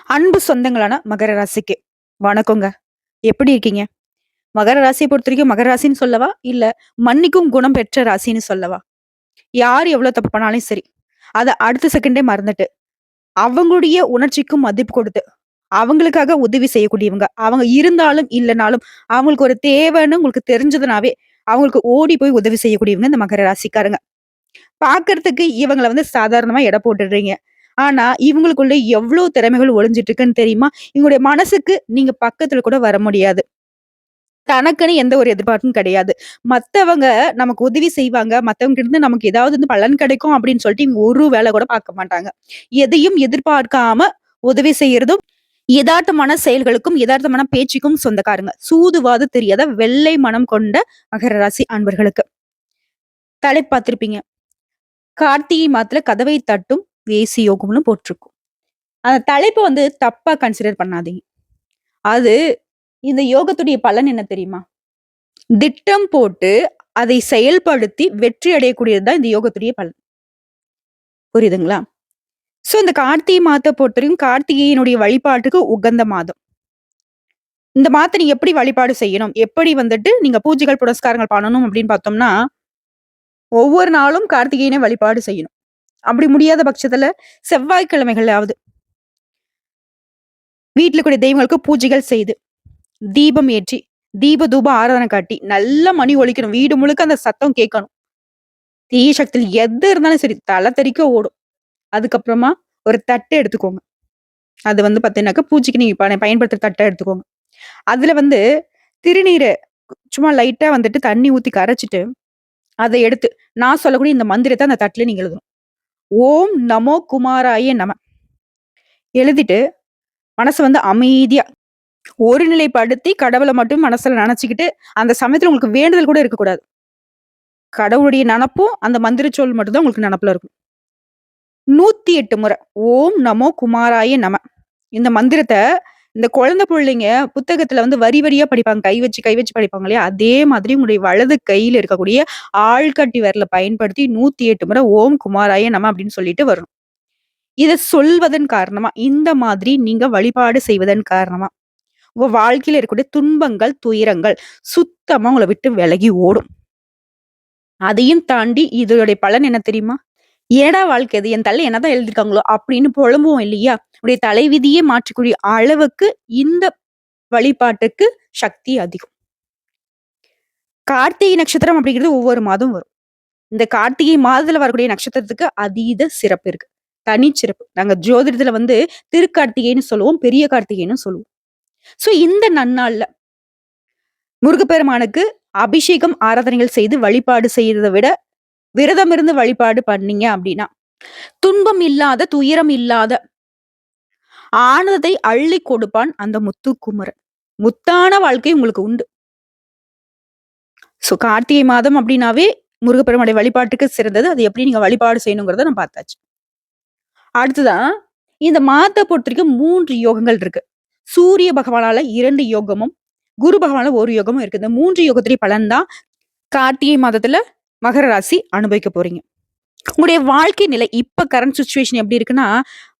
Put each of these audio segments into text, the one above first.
அன்பு சொந்தங்களான மகர ராசிக்கு வணக்கங்க. எப்படி இருக்கீங்க? மகர ராசியை பொறுத்தவரைக்கும் மகர ராசின்னு சொல்லவா? இல்ல மன்னிக்கும் குணம் பெற்ற ராசின்னு சொல்லவா? யார் எவ்வளவு தப்பு பண்ணாலும் சரி, அத அடுத்த செகண்டே மறந்துட்டு, அவங்களுடைய உணர்ச்சிக்கும் மதிப்பு கொடுத்து, அவங்களுக்காக உதவி செய்யக்கூடியவங்க. அவங்க இருந்தாலும், இல்லனாலும் அவங்களுக்கு ஒரு தேவைன்னு உங்களுக்கு தெரிஞ்சதுனாவே, அவங்களுக்கு ஓடி போய் உதவி செய்யக்கூடியவங்க இந்த மகர ராசிக்காரங்க. பார்க்கறதுக்கு இவங்கள சாதாரணமா எடை போட்டுடுறீங்க. ஆனா, இவங்களுக்குள்ள எவ்ளோ திறமைகள் ஒளிஞ்சிட்டு இருக்குன்னு தெரியுமா? இவங்களுடைய மனசுக்கு நீங்க பக்கத்துல கூட வர முடியாது. தனக்குன்னு எந்த ஒரு எதிர்பார்ப்பும் கிடையாது. மத்தவங்க நமக்கு உதவி செய்வாங்க. மத்தவங்க கிட்ட இருந்து நமக்கு ஏதாவது பலன் கிடைக்கும் அப்படின்னு சொல்லிட்டு இவங்க ஒரு வேலை கூட பார்க்க மாட்டாங்க. எதையும் எதிர்பார்க்காம உதவி செய்யறதும், எதார்த்தமான செயல்களுக்கும், எதார்த்தமான பேச்சுக்கும் சொந்தக்காரங்க. சூதுவாது தெரியாத வெள்ளை மனம் கொண்ட மகர ராசி அன்பர்களுக்கு. தலைப்பு பார்த்திருப்பீங்க. கார்த்திகை மாதத்துல கதவை தட்டும் வேசி யோகம்னு போட்டிருக்கும். அந்த தலைப்ப தப்பா கன்சிடர் பண்ணாதீங்க. அது இந்த யோகத்துடைய பலன் என்ன தெரியுமா? திட்டம் போட்டு அதை செயல்படுத்தி வெற்றி அடையக்கூடியது தான் இந்த யோகத்துடைய பலன். புரியுதுங்களா? சோ இந்த கார்த்திகை மாதத்த பொறுத்தவரைக்கும் கார்த்திகையினுடைய வழிபாட்டுக்கு உகந்த மாதம். இந்த மாதத்த நீங்க எப்படி வழிபாடு செய்யணும்? எப்படி நீங்க பூஜைகள், புனஸ்காரங்கள் பண்ணணும் அப்படின்னு பார்த்தோம்னா, ஒவ்வொரு நாளும் கார்த்திகேயனை வழிபாடு செய்யணும். அப்படி முடியாத பட்சத்துல செவ்வாய்க்கிழமைகள்லயாவது வீட்ல கூடிய தெய்வங்களுக்கு பூஜைகள் செய்து, தீபம் ஏற்றி, தீப தூப ஆராதனை காட்டி, நல்ல மணி ஒலிக்கணும். வீடு முழுக்க அந்த சத்தம் கேட்கணும். தீய சக்தியில் எது இருந்தாலும் சரி, தல தெறிக்க ஓடும். அதுக்கப்புறமா ஒரு தட்டு எடுத்துக்கோங்க. அது பார்த்தீங்கன்னாக்கா, பூஜைக்கு நீங்க பயன்படுத்துற தட்ட எடுத்துக்கோங்க. அதுல திருநீர சும்மா லைட்டா தண்ணி ஊத்தி கரைச்சுட்டு, அத எடுத்து நான் சொல்லக்கூடிய இந்த மந்திரத்த அந்த தட்டுல நீங்க எழுதணும். ஓம் நமோ குமாராய நம. எழுதிட்டு மனச அமைதியா ஒருநிலைப்படுத்தி கடவுள மட்டும் மனசுல நெனச்சுக்கிட்டு, அந்த சமயத்துல உங்களுக்கு வேண்டுதல் கூட இருக்கக்கூடாது. கடவுளுடைய நெனப்பும், அந்த மந்திர சொல் மட்டும் தான் உங்களுக்கு நெனப்புல இருக்கும். 108 முறை ஓம் நமோ குமாராய நம. இந்த மந்திரத்த இந்த குழந்தை புள்ளைங்க புத்தகத்துல வரி வரியா படிப்பாங்க. கை வச்சு படிப்பாங்க இல்லையா? அதே மாதிரி உங்களுடைய வலது கையில இருக்கக்கூடிய ஆள்காட்டி விரல பயன்படுத்தி 108 முறை ஓம் குமாராய நம அப்படின்னு சொல்லிட்டு வரணும். இத சொல்வதன் காரணமா, இந்த மாதிரி நீங்க வழிபாடு செய்வதன் காரணமா, உங்க வாழ்க்கையில இருக்கக்கூடிய துன்பங்கள், துயரங்கள் சுத்தமா உங்கள விட்டு விலகி ஓடும். அதையும் தாண்டி இதோடைய பலன் என்ன தெரியுமா? "ஏன்டா வாழ்க்கை இது? என் தலையில என்னதான் எழுதியிருக்காங்களோ?" அப்படின்னு புலம்புவோம் இல்லையா? உடைய தலைவிதியே மாற்றக்கூடிய அளவுக்கு இந்த வழிபாட்டுக்கு சக்தி அதிகம். கார்த்திகை நட்சத்திரம் அப்படிங்கிறது ஒவ்வொரு மாதம் வரும். இந்த கார்த்திகை மாதத்துல வரக்கூடிய நட்சத்திரத்துக்கு அதீத சிறப்பு இருக்கு. தனிச்சிறப்பு. நாங்க ஜோதிடத்துல திருக்கார்த்திகைன்னு சொல்லுவோம். பெரிய கார்த்திகைன்னு சொல்லுவோம். சோ இந்த நன்னாள்ல முருகப்பெருமானுக்கு அபிஷேகம், ஆராதனைகள் செய்து வழிபாடு செய்யறத விட, விரதம் இருந்து வழிபாடு பண்ணீங்க அப்படின்னா, துன்பம் இல்லாத, துயரம் இல்லாத ஆனதை அள்ளி கொடுப்பான் அந்த முத்துக்குமரன். முத்தான வாழ்க்கை உங்களுக்கு உண்டு. சோ கார்த்திகை மாதம் அப்படின்னாவே முருகப்பெருமானுடைய வழிபாட்டுக்கு சிறந்தது. அது எப்படி நீங்க வழிபாடு செய்யணுங்கிறத நான் பார்த்தாச்சு. அடுத்ததான் இந்த மாதத்தை பொறுத்தவரைக்கும் 3 யோகங்கள் இருக்கு. சூரிய பகவானால 2 யோகமும், குரு பகவானால 1 யோகமும் இருக்கு. இந்த 3 யோகத்துடைய பலன் தான் கார்த்திகை மாதத்துல மகர ராசி அனுபவிக்க போறீங்க. உங்களுடைய வாழ்க்கை நிலை இப்ப கரண்ட் சிச்சுவேஷன் எப்படி இருக்குன்னா,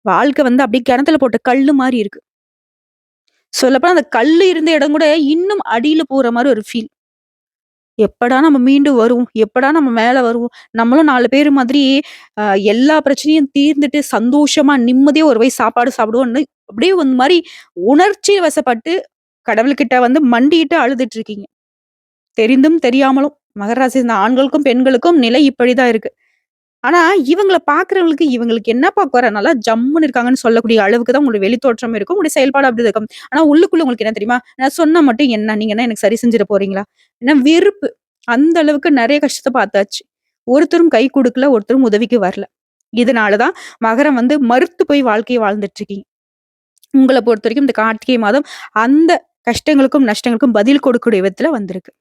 வாழ்க்கை அப்படியே கிணத்துல போட்ட கல்லு மாரி இருக்கு. சொல்லப்போனா அந்த கல்லு இருந்த இடம் கூட இன்னும் அடியில போற மாரி ஒரு ஃபீல். எப்படா நம்ம மீண்டு வருவோம்? எப்படா நம்ம மேல வருவோம்? நம்மளும் 4 பேரு மாதிரி அ எல்லா பிரச்சனையும் தீர்ந்துட்டு சந்தோஷமா, நிம்மதியா ஒரு வயசு சாப்பாடு சாப்பிடுவோம்ன்னு அப்படியே மாரி உணர்ச்சி வசப்பட்டு கடவுள்கிட்ட மண்டியிட்டு அழுதுட்டு இருக்கீங்க. தெரிந்தும் தெரியாமலும். மகர ராசி இந்த ஆண்களுக்கும், பெண்களுக்கும் நிலை இப்படிதான் இருக்கு. ஆனா, இவங்கள பார்க்கிறவங்களுக்கு, இவங்களுக்கு என்னப்பா குறை? நல்லா ஜம்முன்னு இருக்காங்கன்னு சொல்லக்கூடிய அளவுக்கு தான் உங்களுடைய வெளித்தோற்றம் இருக்கும். உங்களுடைய செயல்பாடு அப்படி இருக்கும். ஆனா, உள்ளுக்குள்ள உங்களுக்கு என்ன தெரியுமா? நான் சொன்னா மட்டும் என்ன? நீங்க என்ன எனக்கு சரி செஞ்சுற போறீங்களா? ஏன்னா வெறுப்பு. அந்த அளவுக்கு நெறைய கஷ்டத்த பார்த்தாச்சு. ஒருத்தரும் கை குடுக்கல, ஒருத்தரும் உதவிக்கு வரல. இதனால தான் மகரம் மறுத்து போய் வாழ்க்கைய வாழ்ந்துட்டு இருக்கீங்க. உங்கள பொறுத்தவரைக்கும் இந்த கார்த்திகை மாதம் அந்த கஷ்டங்களுக்கும், நஷ்டங்களுக்கும் பதில் கொடுக்கக்கூடிய விதத்துல வந்திருக்கு.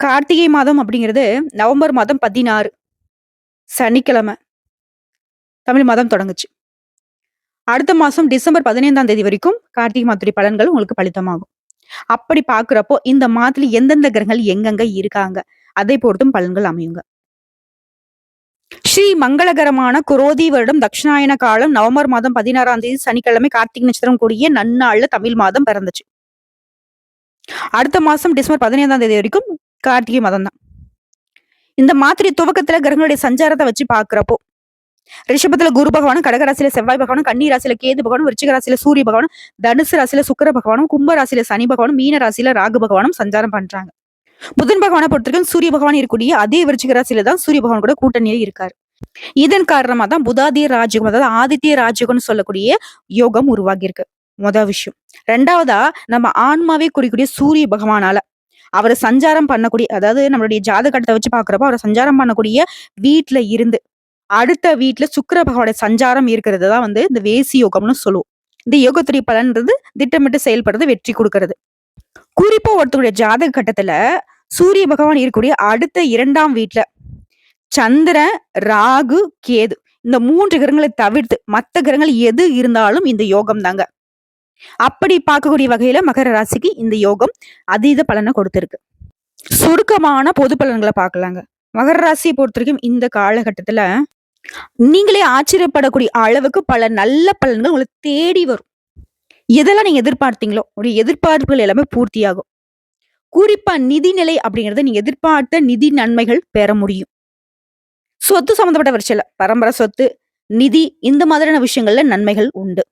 கார்த்திகை மாதம் அப்படிங்கிறது நவம்பர் மாதம் 16 சனிக்கிழமை தமிழ் மாதம் தொடங்குச்சு. அடுத்த மாசம் டிசம்பர் 15ஆம் தேதி வரைக்கும் கார்த்திகை மாதத்துடைய பலன்கள் உங்களுக்கு பலிதமாகும். அப்படி பார்க்கிறப்போ இந்த மாதத்துல எந்தெந்த கிரகங்கள் எங்கெங்க இருக்காங்க, அதை பொறுத்தும் பலன்கள் அமையுங்க. ஸ்ரீ மங்களகரமான குரோதி வருடம் தட்சிணாயன காலம் நவம்பர் மாதம் 16ஆம் தேதி சனிக்கிழமை கார்த்திகை நட்சத்திரம் கூடிய நன்னாள்ல தமிழ் மாதம் பிறந்துச்சு. அடுத்த மாசம் டிசம்பர் 15ஆம் தேதி வரைக்கும் கார்த்திகை மாதம் தான். இந்த மாதிரி துவக்கத்துல கிரகங்களுடைய சஞ்சாரத்தை வச்சு பாக்குறப்போ ரிஷபத்துல குரு பகவானும், கடகராசியில செவ்வாய் பகவானும், கன்னி ராசியில கேது பகவானும், விருச்சிக ராசியில சூரிய பகவானும், தனுசு ராசியில சுக்கிர பகவானும், கும்ப ராசியில சனி பகவானும், மீன ராசியில ராகு பகவானும் சஞ்சாரம் பண்றாங்க. புதன் பகவானை பொறுத்தவரைக்கும் சூரிய பகவான் இருக்கக்கூடிய அதே விருச்சிக ராசியில தான் சூரிய பகவான் கூட கூட்டணியில இருக்காரு. இதன் காரணமா தான் புதாதிய ராஜயோகம், அதாவது ஆதித்ய ராஜயோகம்னு சொல்லக்கூடிய யோகம் உருவாகி இருக்கு. முதல் விஷயம். ரெண்டாவதா, நம்ம ஆன்மாவே குறிக்கூடிய சூரிய பகவானால அவரை சஞ்சாரம் பண்ணக்கூடிய, அதாவது நம்மளுடைய ஜாதகத்தை வச்சு பாக்குறப்போ அவரை சஞ்சாரம் பண்ணக்கூடிய வீட்டுல இருந்து அடுத்த வீட்டுல சுக்கிர பகவானுடைய சஞ்சாரம் இருக்கிறது தான் வந்து இந்த வேசி யோகம்னு சொல்லுவோம். இந்த யோகத்துடைய பலன்றது திட்டமிட்டு செயல்படுறது வெற்றி கொடுக்கறது. குறிப்பா ஒருத்தருடைய ஜாதக கட்டத்துல சூரிய பகவான் இருக்கக்கூடிய அடுத்த 2ஆம் வீட்டுல சந்திரன், ராகு, கேது இந்த 3 கிரகங்களை தவிர்த்து மத்த கிரகங்கள் எது இருந்தாலும் இந்த யோகம் தாங்க. அப்படி பார்க்கக்கூடிய வகையில மகர ராசிக்கு இந்த யோகம் அதீத பலனை கொடுத்திருக்கு. சுருக்கமான பொது பலன்களை பார்க்கலாங்க. மகர ராசியை பொறுத்த வரைக்கும் இந்த காலகட்டத்துல நீங்களே ஆச்சரியப்படக்கூடிய அளவுக்கு பல நல்ல பலன்கள் உங்களுக்கு தேடி வரும். எதெல்லாம் நீங்க எதிர்பார்த்தீங்களோ உடைய எதிர்பார்ப்புகள் எல்லாமே பூர்த்தியாகும். குறிப்பா நிதிநிலை அப்படிங்கறத நீங்க எதிர்பார்த்த நிதி நன்மைகள் பெற முடியும். சொத்து சம்பந்தப்பட்ட விஷயத்துல பரம்பரை சொத்து, நிதி இந்த மாதிரியான விஷயங்கள்ல நன்மைகள் உண்டு.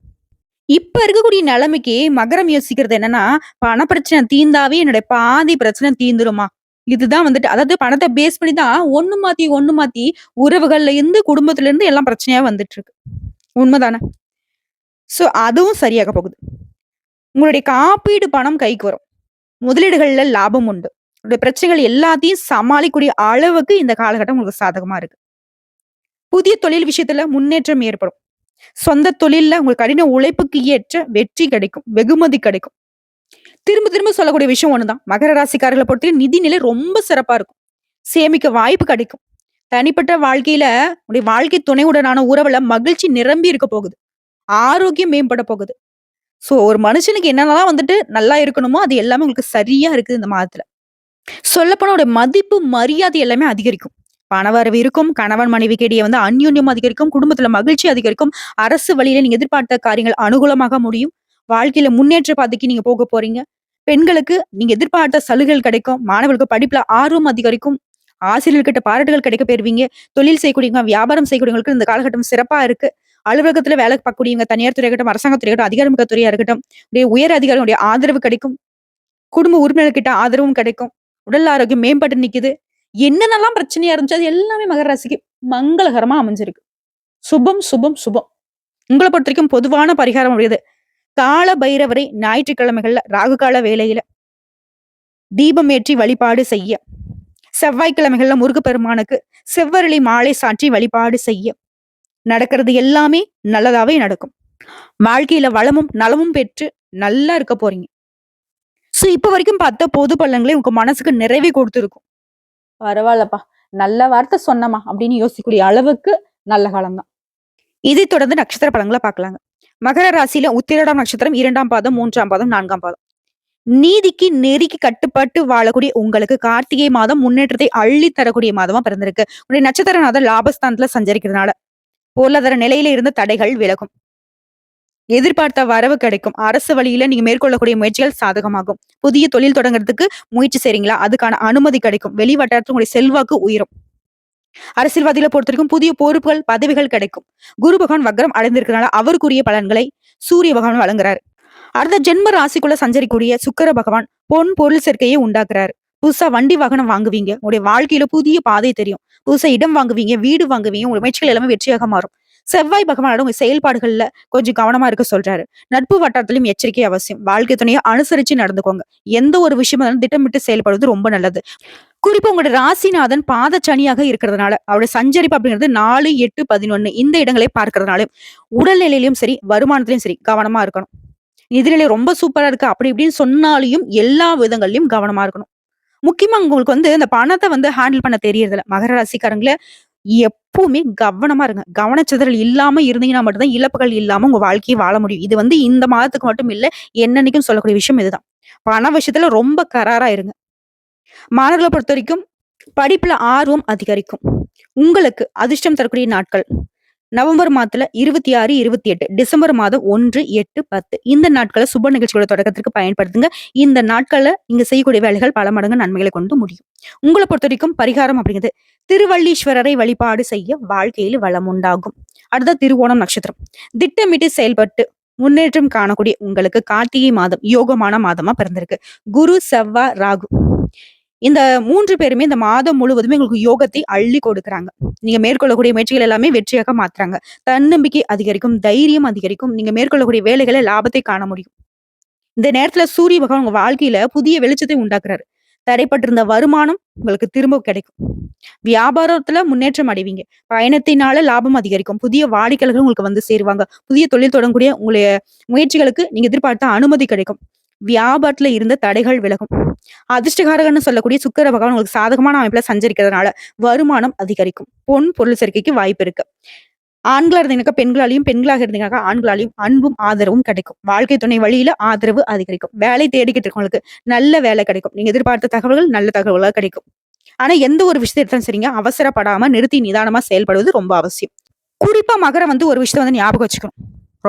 இப்ப இருக்கக்கூடிய நிலைமைக்கு மகரம் யோசிக்கிறது என்னன்னா, பண பிரச்சனை தீர்ந்தாவே என்னுடைய பாதி பிரச்சனை தீந்துருமா? இதுதான் வந்துட்டு, அதாவது பணத்தை பேஸ் பண்ணி தான் ஒண்ணு மாத்தி உறவுகள்ல இருந்து குடும்பத்துல இருந்து எல்லாம் பிரச்சனையா வந்துட்டு இருக்கு. உண்மைதானே? சோ அதுவும் சரியாக போகுது. உங்களுடைய காப்பீடு பணம் கைக்கு வரும். முதலீடுகள்ல லாபம் உண்டு. உங்களுடைய பிரச்சனைகள் எல்லாத்தையும் சமாளிக்கக்கூடிய அளவுக்கு இந்த காலகட்டம் உங்களுக்கு சாதகமா இருக்கு. புதிய தொழில் விஷயத்துல முன்னேற்றம் ஏற்படும். சொந்த தொழில்ல உங்க கடின உழைப்புக்கு ஏற்ற வெற்றி கிடைக்கும், வெகுமதி கிடைக்கும். திரும்ப திரும்ப சொல்லக்கூடிய விஷயம் ஒண்ணுதான். மகர ராசிக்காரர்களை பொறுத்த நிதி நிலை ரொம்ப சிறப்பா இருக்கும். சேமிக்க வாய்ப்பு கிடைக்கும். தனிப்பட்ட வாழ்க்கையில உடைய வாழ்க்கை துணையுடனான உறவுல மகிழ்ச்சி நிரம்பி இருக்க போகுது. ஆரோக்கியம் மேம்பட போகுது. சோ ஒரு மனுஷனுக்கு என்னென்னலாம் வந்துட்டு நல்லா இருக்கணுமோ அது எல்லாமே உங்களுக்கு சரியா இருக்குது இந்த மாதத்துல. சொல்லப்போனா உடைய மதிப்பு, மரியாதை எல்லாமே அதிகரிக்கும். பணவரவு இருக்கும். கணவன் மனைவிக்கு இடையே வந்து அந்யோன்யம் அதிகரிக்கும். குடும்பத்துல மகிழ்ச்சி அதிகரிக்கும். அரசு வழியில நீங்க எதிர்பார்த்த காரியங்கள் அனுகூலமாக முடியும். வாழ்க்கையில முன்னேற்ற பாதைக்கு நீங்க போக போறீங்க. பெண்களுக்கு நீங்க எதிர்பார்த்த சலுகைகள் கிடைக்கும். மாணவர்களுக்கு படிப்புல ஆர்வம் அதிகரிக்கும். ஆசிரியர்கிட்ட பாராட்டுகள் கிடைக்க பெறுவீங்க. தொழில் செய்யக்கூடியவங்க, வியாபாரம் செய்யக்கூடியவங்களுக்கு இந்த காலகட்டம் சிறப்பா இருக்கு. அலுவலகத்துல வேலை பார்க்கக்கூடியவங்க, தனியார் துறை இருக்கட்டும், அரசாங்கத்துறை இருக்கட்டும், அதிகாரமிக்க துறையா இருக்கட்டும், உயர் அதிகாரிகளுடைய ஆதரவு கிடைக்கும். குடும்ப உறுப்பினர்கிட்ட ஆதரவும் கிடைக்கும். உடல் ஆரோக்கியம் மேம்பட்டு நிக்குது. என்னென்னலாம் பிரச்சனையா இருந்துச்சு அது எல்லாமே மகர ராசிக்கு மங்களகரமா அமைஞ்சிருக்கு. சுபம் சுபம் சுபம். உங்களை பொறுத்த வரைக்கும் பொதுவான பரிகாரம் உடையது. கால பைரவரை ஞாயிற்றுக்கிழமைகள்ல ராகு கால வேளையில தீபம் ஏற்றி வழிபாடு செய்ய, செவ்வாய்க்கிழமைகள்ல முருகப்பெருமானுக்கு செவ்வரளி மாலை சாற்றி வழிபாடு செய்ய, நடக்கிறது எல்லாமே நல்லதாவே நடக்கும். வாழ்க்கையில வளமும் நலமும் பெற்று நல்லா இருக்க போறீங்க. சோ இப்ப வரைக்கும் பார்த்த பொது பலன்களே உங்க மனசுக்கு நிறைவே கொடுத்துருக்கும். பரவாயில்லப்பா, நல்ல வார்த்தை சொன்னமா அப்படின்னு யோசிக்கக்கூடிய அளவுக்கு நல்ல காலம்தான். இதை தொடர்ந்து நட்சத்திர பலன்களை பார்க்கலாங்க. மகர ராசியில உத்திரடாம் நட்சத்திரம் 2ஆம் பாதம், 3ஆம் பாதம், 4ஆம் பாதம். நீதிக்கு நெறிக்கு கட்டுப்பட்டு வாழக்கூடிய உங்களுக்கு கார்த்திகை மாதம் முன்னேற்றத்தை அள்ளி தரக்கூடிய மாதமா பிறந்திருக்கு. உங்களுடைய நட்சத்திரநாதர் லாபஸ்தானத்துல சஞ்சரிக்கிறதுனால பொருளாதார நிலையில இருந்த தடைகள் விலகும். எதிர்பார்த்த வரவு கிடைக்கும். அரசு வழியில நீங்க மேற்கொள்ளக்கூடிய முயற்சிகள் சாதகமாகும். புதிய தொழில் தொடங்குறதுக்கு முயற்சி செய்றீங்களா? அதுக்கான அனுமதி கிடைக்கும். வெளி வட்டாரத்தில் உங்களுடைய செல்வாக்கு உயரும். அரசியல்வாதிகளை பொறுத்த வரைக்கும் புதிய பொறுப்புகள், பதவிகள் கிடைக்கும். குரு பகவான் வக்ரம் அடைந்திருக்கிறனால அவருக்குரிய பலன்களை சூரிய பகவான் வழங்குறாரு. அடுத்த ஜென்ம ராசிக்குள்ள சஞ்சரிக்கூடிய சுக்கிர பகவான் பொன் பொருள் சேர்க்கையை உண்டாக்குறாரு. புதுசா வண்டி வாகனம் வாங்குவீங்க. உங்களுடைய வாழ்க்கையில புதிய பாதை தெரியும். புதுசா இடம் வாங்குவீங்க, வீடு வாங்குவீங்க. உங்களுடைய முயற்சிகள் எல்லாமே வெற்றியாக மாறும். செவ்வாய் பகவானோட உங்க செயல்பாடுகள்ல கொஞ்சம் கவனமா இருக்க சொல்றாரு. நட்பு வட்டாரத்திலும் எச்சரிக்கை அவசியம். வாழ்க்கை துணையை அனுசரிச்சு நடந்துக்கோங்க. எந்த ஒரு விஷயமும் திட்டமிட்டு செயல்படுவது ரொம்ப நல்லது. குறிப்பா உங்களோட ராசிநாதன் பாதச்சனியாக இருக்கிறதுனால அவருடைய சஞ்சரிப்பு அப்படிங்கிறது 4, 8, 11 இந்த இடங்களை பார்க்கறதுனால உடல்நிலையிலும் சரி, வருமானத்திலும் சரி கவனமா இருக்கணும். நிதிநிலை ரொம்ப சூப்பரா இருக்கு அப்படி இப்படின்னு சொன்னாலையும் எல்லா விதங்கள்லயும் கவனமா இருக்கணும். முக்கியமா உங்களுக்கு வந்து இந்த பணத்தை வந்து ஹேண்டில் பண்ண தெரியறதில்ல. மகர ராசிக்காரங்கள எப்பவுமே கவனமா இருங்க. கவனச்சிதறல் இல்லாம இருந்தீங்கன்னா மட்டும்தான் இழப்புகள் இல்லாம உங்க வாழ்க்கையை வாழ முடியும். இது வந்து இந்த மாதத்துக்கு மட்டும் இல்ல, என்னன்னைக்கும் சொல்லக்கூடிய விஷயம் இதுதான். பண விஷயத்துல ரொம்ப கராரா இருங்க. மாணவர்களை பொறுத்த வரைக்கும் படிப்புல ஆர்வம் அதிகரிக்கும். உங்களுக்கு அதிர்ஷ்டம் தரக்கூடிய நாட்கள் நவம்பர் மாதத்துல 26, 28, டிசம்பர் மாதம் 1, 8, 10 இந்த நாட்கள சுப நிகழ்ச்சிகளோட தொடக்கத்திற்கு பயன்படுத்துங்க. இந்த நாட்கள்ல நீங்க செய்யக்கூடிய வேலைகள் பல மடங்கு நன்மைகளை கொண்டு முடியும். உங்கள பொறுத்தவரைக்கும் பரிகாரம் அப்படிங்கிறது திருவள்ளீஸ்வரரை வழிபாடு செய்ய வாழ்க்கையில் வளம் உண்டாகும். அடுத்த திருவோணம் நட்சத்திரம். திட்டமிட்டு செயல்பட்டு முன்னேற்றம் காணக்கூடிய உங்களுக்கு கார்த்திகை மாதம் யோகமான மாதமா பிறந்திருக்கு. குரு, செவ்வாய், ராகு இந்த 3 பேருமே இந்த மாதம் முழுவதுமே உங்களுக்கு யோகத்தை அள்ளி கொடுக்குறாங்க. நீங்க மேற்கொள்ளக்கூடிய முயற்சிகள் எல்லாமே வெற்றியாக மாத்துறாங்க. தன்னம்பிக்கை அதிகரிக்கும், தைரியம் அதிகரிக்கும். நீங்க மேற்கொள்ளக்கூடிய வேலைகள லாபத்தை காண முடியும். இந்த நேரத்துல சூரிய பகவான் உங்க வாழ்க்கையில புதிய வெளிச்சத்தை உண்டாக்குறாரு. தடைப்பட்டிருந்த வருமானம் உங்களுக்கு திரும்ப கிடைக்கும். வியாபாரத்துல முன்னேற்றம் அடைவீங்க. பயணத்தினால லாபம் அதிகரிக்கும். புதிய வாடிக்கையாளர்கள் உங்களுக்கு வந்து சேருவாங்க. புதிய தொழில் தொடங்கக்கூடிய உங்களுடைய முயற்சிகளுக்கு நீங்க எதிர்பார்த்த அனுமதி கிடைக்கும். வியாபாரத்துல இருந்த தடைகள் விலகும். அதிர்ஷ்டகாரகன்னு சொல்லக்கூடிய சுக்கிர பகவான் உங்களுக்கு சாதகமான அமைப்புல சஞ்சரிக்கிறதுனால வருமானம் அதிகரிக்கும். பொன் பொருள் சேர்க்கைக்கு வாய்ப்பு இருக்கு. ஆண்களா இருந்தீங்கன்னாக்கா பெண்களாலையும், பெண்களாக இருந்தீங்கன்னாக்கா ஆண்களாலையும் அன்பும் ஆதரவும் கிடைக்கும். வாழ்க்கை துணை வழியில ஆதரவு அதிகரிக்கும். வேலை தேடிக்கிட்டு இருக்கவங்களுக்கு நல்ல வேலை கிடைக்கும். நீங்க எதிர்பார்த்த தகவல்கள் நல்ல தகவல்களா கிடைக்கும். ஆனா எந்த ஒரு விஷயத்தை எடுத்தாலும் சரிங்க, அவசரப்படாம நிறுத்தி நிதானமா செயல்படுவது ரொம்ப அவசியம். குறிப்பா மகரம் வந்து ஒரு விஷயத்த வந்து ஞாபகம் வச்சுக்கணும்.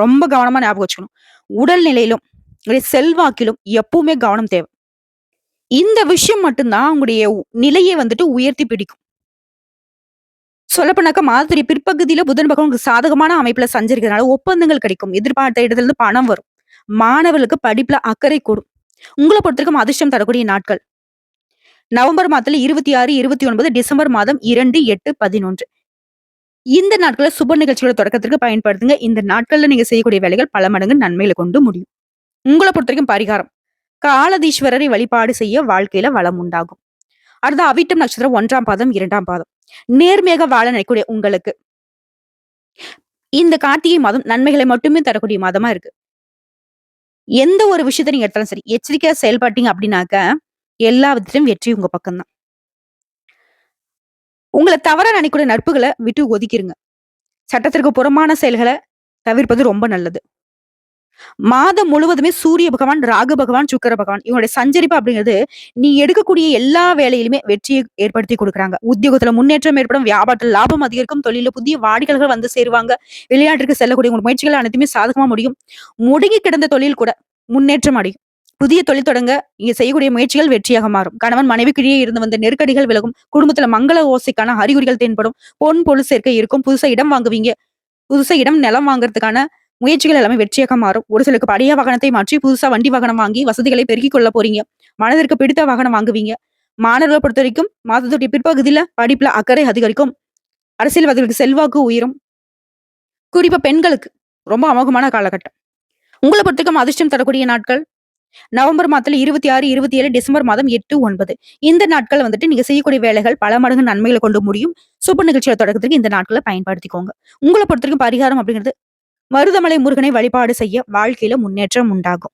ரொம்ப கவனமா ஞாபகம் வச்சுக்கணும். உடல் நிலையிலும், உங்களுடைய செல்வாக்கிலும் எப்பவுமே கவனம் தேவை. இந்த விஷயம் மட்டும்தான் உங்களுடைய நிலையை வந்துட்டு உயர்த்தி பிடிக்கும். சொல்லப்போனாக்கா மாதத்துடைய பிற்பகுதியில புதன் பகவான் உங்களுக்கு சாதகமான அமைப்புல சஞ்சரிக்கிறதுனால ஒப்பந்தங்கள் கிடைக்கும். எதிர்பார்த்த இடத்துல இருந்து பணம் வரும். மாணவர்களுக்கு படிப்புல அக்கறை கூடும். உங்கள பொறுத்தவரைக்கும் அதிர்ஷ்டம் தரக்கூடிய நாட்கள் நவம்பர் மாதத்துல 26, 29, டிசம்பர் மாதம் 2, 8, 11 இந்த நாட்கள சுப நிகழ்ச்சிகளோட தொடக்கத்திற்கு பயன்படுத்துங்க. இந்த நாட்கள்ல நீங்க செய்யக்கூடிய வேலைகள் பல மடங்கு நன்மைகளை கொண்டு முடியும். உங்கள பொறுத்தவரைக்கும் பரிகாரம் காலதீஸ்வரரை வழிபாடு செய்ய வாழ்க்கையில வளம் உண்டாகும். அடுத்து அவிட்டம் நட்சத்திரம் 1ஆம் பாதம், 2ஆம் பாதம். நேர்மையாக வாழ நினைக்கக்கூடிய உங்களுக்கு இந்த கார்த்திகை மாதம் நன்மைகளை மட்டுமே தரக்கூடிய மாதமா இருக்கு. எந்த ஒரு விஷயத்த நீங்க எடுத்தாலும் சரி, எச்சரிக்கையா செயல்பட்டீங்க அப்படின்னாக்க, எல்லா விதத்திலும் வெற்றி உங்க பக்கம் தான். உங்கள தவறா நினைக்கக்கூடிய நட்புகள விட்டு ஒதுக்கிருங்க. சட்டத்திற்கு புறம்பான செயல்கள தவிர்ப்பது ரொம்ப நல்லது. மாதம் முழுவதுமே சூரிய பகவான், ராகு பகவான், சுக்கிர பகவான் இவங்களுடைய சஞ்சரிப்பு அப்படிங்கிறது, நீ எடுக்கக்கூடிய எல்லா வேலையிலுமே வெற்றியை ஏற்படுத்தி குடுக்குறாங்க. உத்தியோகத்துல முன்னேற்றம் ஏற்படும், வியாபாரத்துல லாபம் அதிகரிக்கும், தொழில்ல புதிய வாடிக்கையாளர்கள் வந்து சேருவாங்க. வெளிநாட்டிற்கு செல்லக்கூடிய உங்க முயற்சிகள் அனைத்துமே சாதகமா முடியும். முடங்கி கிடந்த தொழில் கூட முன்னேற்றம் அடையும். புதிய தொழில் தொடங்க நீங்க செய்யக்கூடிய முயற்சிகள் வெற்றியாக மாறும். கணவன் மனைவிக்கிடையே இருந்து வந்த நெருக்கடிகள் விலகும். குடும்பத்துல மங்கள ஓசைக்கான அறிகுறிகள் தென்படும். பொன் பொருள் சேர்க்கை இருக்கும். புதுசா இடம் வாங்குவீங்க. புதுசா இடம், நிலம் வாங்குறதுக்கான முயற்சிகள் எல்லாமே வெற்றியாக மாறும். ஒரு சிலருக்கு பழைய வாகனத்தை மாற்றி புதுசா வண்டி வாகனம் வாங்கி வசதிகளை பெருக்கிக் கொள்ள போறீங்க. மனதிற்கு பிடித்த வாகனம் வாங்குவீங்க. மாணவர்களை பொறுத்தவரைக்கும் மாதத்துடைய பிற்பகுதியில படிப்புல அக்கறை அதிகரிக்கும். அரசியல்வாதிகளுக்கு செல்வாக்கு உயரும். குறிப்பா பெண்களுக்கு ரொம்ப அமோகமான காலகட்டம். உங்கள பொறுத்தவரைக்கும் அதிர்ஷ்டம் தரக்கூடிய நாட்கள் நவம்பர் மாதத்துல 26, 27, டிசம்பர் மாதம் 8, 9 இந்த நாட்கள் வந்துட்டு நீங்க செய்யக்கூடிய வேலைகள் பல மடங்கு நன்மைகளை கொண்டு முடியும். சுப நிகழ்ச்சியோட தொடக்கத்துக்கு இந்த நாட்களை பயன்படுத்திக்கோங்க. உங்கள பொறுத்தவரைக்கும் பரிகாரம் அப்படிங்கிறது மருதமலை முருகனை வழிபாடு செய்ய வாழ்க்கையில முன்னேற்றம் உண்டாகும்.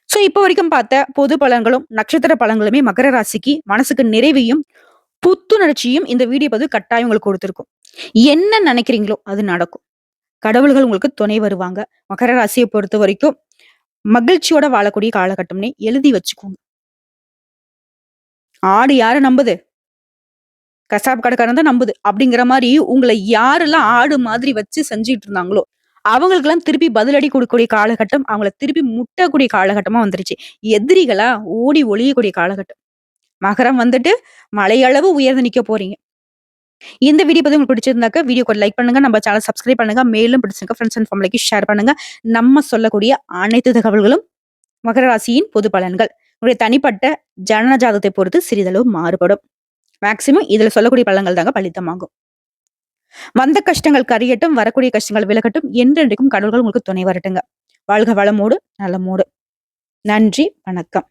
சோ இப்ப வரைக்கும் பார்த்த பொது பலன்களும் நட்சத்திர பலன்களுமே மகர ராசிக்கு மனசுக்கு நிறைவையும் புத்துணர்ச்சியும் இந்த வீடியோ பதிவு கட்டாயம் உங்களுக்கு கொடுத்திருக்கும். என்ன நினைக்கிறீங்களோ அது நடக்கும். கடவுள்கள் உங்களுக்கு துணை வருவாங்க. மகர ராசியை பொறுத்த வரைக்கும் மகிழ்ச்சியோட வாழக்கூடிய காலகட்டம்னே எழுதி வச்சுக்கோங்க. ஆடு யார நம்புது? கசாப் கடைக்காரன் தான் நம்புது. அப்படிங்கிற மாரி உங்கள யாரெல்லாம் ஆடு மாதிரி வச்சு செஞ்சுட்டு இருந்தாங்களோ, அவங்களுக்கெல்லாம் திருப்பி பதிலடி குடுக்கக்கூடிய காலகட்டம், அவங்கள திருப்பி முட்டக்கூடிய காலகட்டமா வந்துருச்சு. எதிரிகளா ஓடி ஒளியக்கூடிய காலகட்டம். மகரம் வந்துட்டு மலையளவு உயர்ந்து நிக்க போறீங்க. இந்த வீடியோ பத்தி உங்களுக்கு பிடிச்சிருந்தாக்க வீடியோக்கு லைக் பண்ணுங்க. நம்ம சேனல் சப்ஸ்கிரைப் பண்ணுங்க. மேலும் பிடிச்சிருக்க ஃப்ரெண்ட்ஸ் அண்ட் ஃபேமிலிக்கு ஷேர் பண்ணுங்க. நம்ம சொல்லக்கூடிய அனைத்து தகவல்களும் மகர ராசியின் பொது பலன்கள். உங்களுடைய தனிப்பட்ட ஜனன ஜாதகத்தை பொறுத்து சிறிதளவு மாறுபடும். மேக்சிமம் இதுல சொல்லக்கூடிய பலன்கள் தாங்க பலித்தமாகும். வந்த கஷ்டங்கள் கரியட்டும், வரக்கூடிய கஷ்டங்கள் விலகட்டும். என்றென்றைக்கும் கடவுள்கள் உங்களுக்கு துணை வரட்டுங்க. வாழ்க வளமோடு, நலமோடு. நன்றி, வணக்கம்.